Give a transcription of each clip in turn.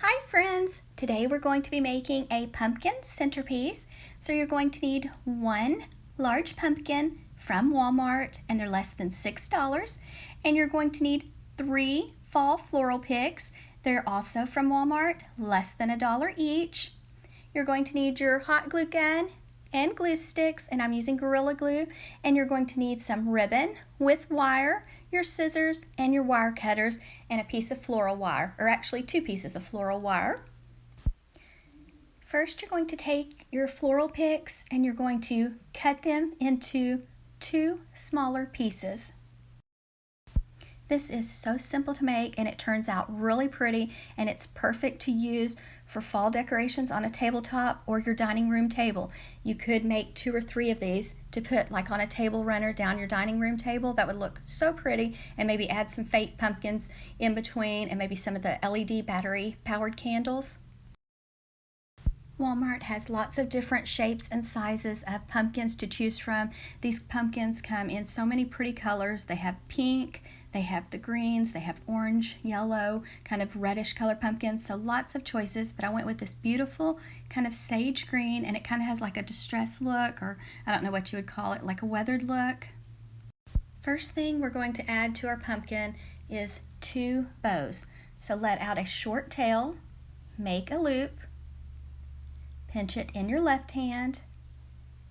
Hi friends! Today we're going to be making a pumpkin centerpiece. So you're going to need one large pumpkin from Walmart, and they're less than $6. And you're going to need 3 fall floral picks. They're also from Walmart, less than $1 each. You're going to need your hot glue gun and glue sticks, and I'm using Gorilla Glue. And you're going to need some ribbon with wire, your scissors and your wire cutters, and a piece of floral wire, or actually 2 pieces of floral wire. First, you're going to take your floral picks and you're going to cut them into 2 smaller pieces. This is so simple to make, and it turns out really pretty, and it's perfect to use for fall decorations on a tabletop or your dining room table. You could make 2 or 3 of these to put like on a table runner down your dining room table. That would look so pretty, and maybe add some fake pumpkins in between and maybe some of the LED battery powered candles. Walmart has lots of different shapes and sizes of pumpkins to choose from. These pumpkins come in so many pretty colors. They have pink, they have the greens, they have orange, yellow, kind of reddish color pumpkins, so lots of choices, but I went with this beautiful kind of sage green, and it kind of has like a distressed look, or I don't know what you would call it, like a weathered look. First thing we're going to add to our pumpkin is 2 bows. So let out a short tail, make a loop, pinch it in your left hand,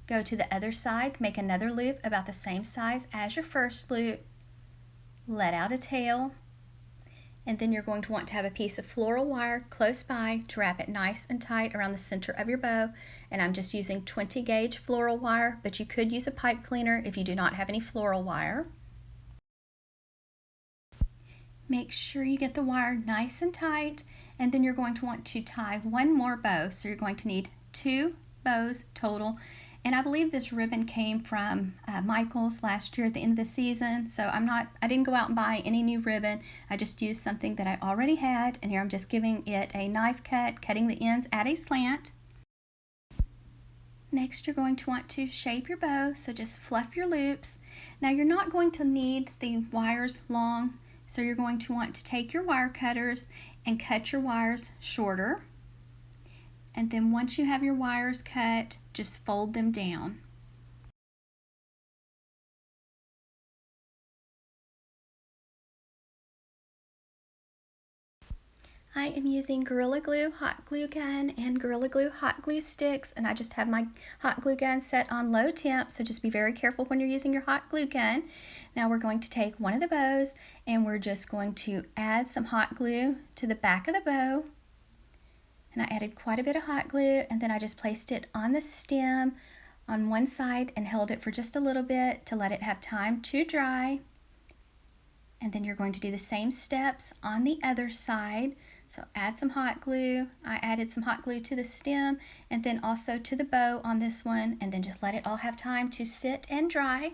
go to the other side, make another loop about the same size as your first loop, let out a tail, and then you're going to want to have a piece of floral wire close by to wrap it nice and tight around the center of your bow. And I'm just using 20 gauge floral wire, but you could use a pipe cleaner if you do not have any floral wire. Make sure you get the wire nice and tight, and then you're going to want to tie 1 more bow. So you're going to need 2 bows total. And I believe this ribbon came from Michael's last year at the end of the season. So I didn't go out and buy any new ribbon. I just used something that I already had, and here I'm just giving it a knife cut, cutting the ends at a slant. Next, you're going to want to shape your bow, so just fluff your loops. Now you're not going to need the wires long, so you're going to want to take your wire cutters and cut your wires shorter. And then once you have your wires cut, just fold them down. I am using Gorilla Glue hot glue gun and Gorilla Glue hot glue sticks, and I just have my hot glue gun set on low temp, so just be very careful when you're using your hot glue gun. Now we're going to take one of the bows, and we're just going to add some hot glue to the back of the bow. And I added quite a bit of hot glue, and then I just placed it on the stem on one side and held it for just a little bit to let it have time to dry. And then you're going to do the same steps on the other side. So add some hot glue. I added some hot glue to the stem and then also to the bow on this one, and then just let it all have time to sit and dry.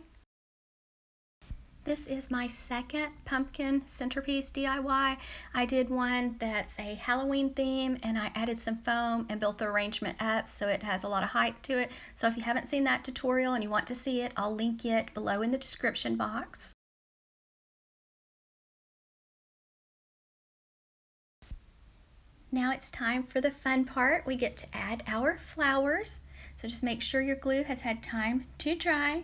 This is my second pumpkin centerpiece DIY. I did one that's a Halloween theme, and I added some foam and built the arrangement up so it has a lot of height to it. So if you haven't seen that tutorial and you want to see it, I'll link it below in the description box. Now it's time for the fun part. We get to add our flowers. So just make sure your glue has had time to dry.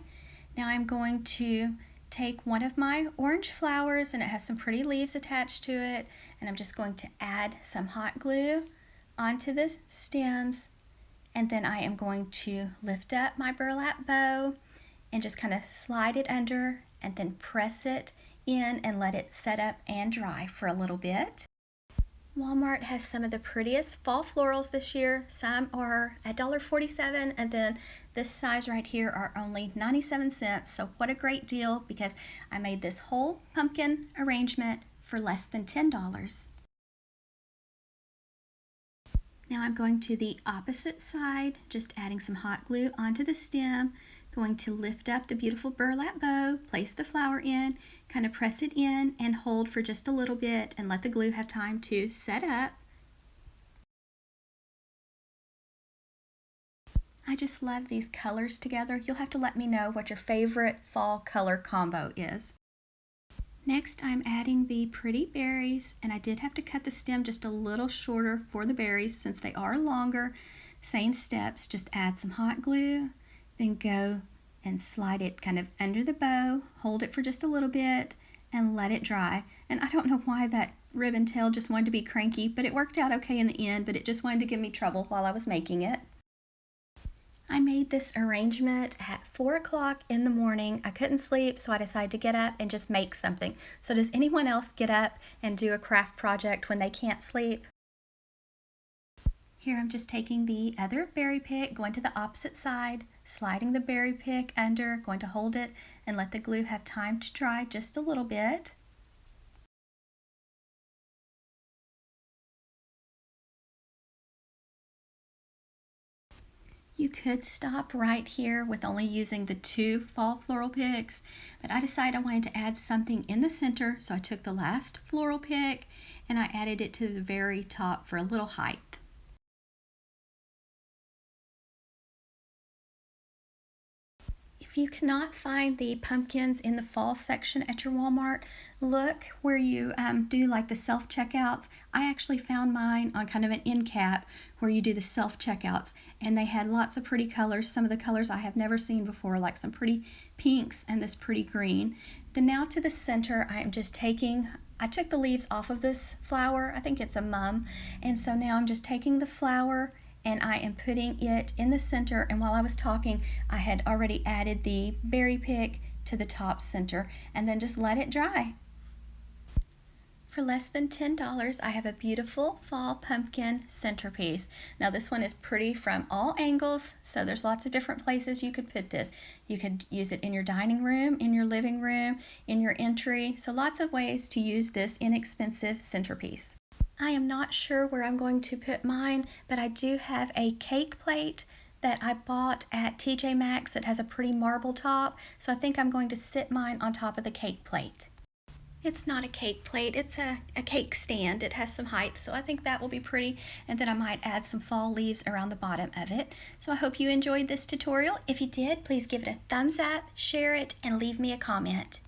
Now I'm going to take one of my orange flowers, and it has some pretty leaves attached to it, and I'm just going to add some hot glue onto the stems, and then I am going to lift up my burlap bow and just kind of slide it under and then press it in and let it set up and dry for a little bit. Walmart has some of the prettiest fall florals this year. Some are $1.47, and then this size right here are only 97 cents. So what a great deal, because I made this whole pumpkin arrangement for less than $10. Now I'm going to the opposite side, just adding some hot glue onto the stem, going to lift up the beautiful burlap bow, place the flower in, kind of press it in and hold for just a little bit and let the glue have time to set up. I just love these colors together. You'll have to let me know what your favorite fall color combo is. Next, I'm adding the pretty berries, and I did have to cut the stem just a little shorter for the berries since they are longer. Same steps, just add some hot glue, then go and slide it kind of under the bow, hold it for just a little bit, and let it dry. And I don't know why that ribbon tail just wanted to be cranky, but it worked out okay in the end, but it just wanted to give me trouble while I was making it. I made this arrangement at 4 o'clock in the morning. I couldn't sleep, so I decided to get up and just make something. So does anyone else get up and do a craft project when they can't sleep? Here I'm just taking the other berry pick, going to the opposite side, sliding the berry pick under, going to hold it and let the glue have time to dry just a little bit. You could stop right here with only using the 2 fall floral picks, but I decided I wanted to add something in the center, so I took the last floral pick and I added it to the very top for a little height. If you cannot find the pumpkins in the fall section at your Walmart, look where you do like the self-checkouts. I actually found mine on kind of an end cap where you do the self-checkouts, and they had lots of pretty colors. Some of the colors I have never seen before, like some pretty pinks and this pretty green. Then now to the center, I took the leaves off of this flower. I think it's a mum, and so now I'm just taking the flower and I am putting it in the center, and while I was talking I had already added the berry pick to the top center and then just let it dry. For less than $10, I have a beautiful fall pumpkin centerpiece. Now this one is pretty from all angles, so there's lots of different places you could put this. You could use it in your dining room, in your living room, in your entry, so lots of ways to use this inexpensive centerpiece. I am not sure where I'm going to put mine, but I do have a cake plate that I bought at TJ Maxx that has a pretty marble top, so I think I'm going to sit mine on top of the cake plate. It's not a cake plate, it's a cake stand. It has some height, so I think that will be pretty, and then I might add some fall leaves around the bottom of it. So I hope you enjoyed this tutorial. If you did, please give it a thumbs up, share it, and leave me a comment.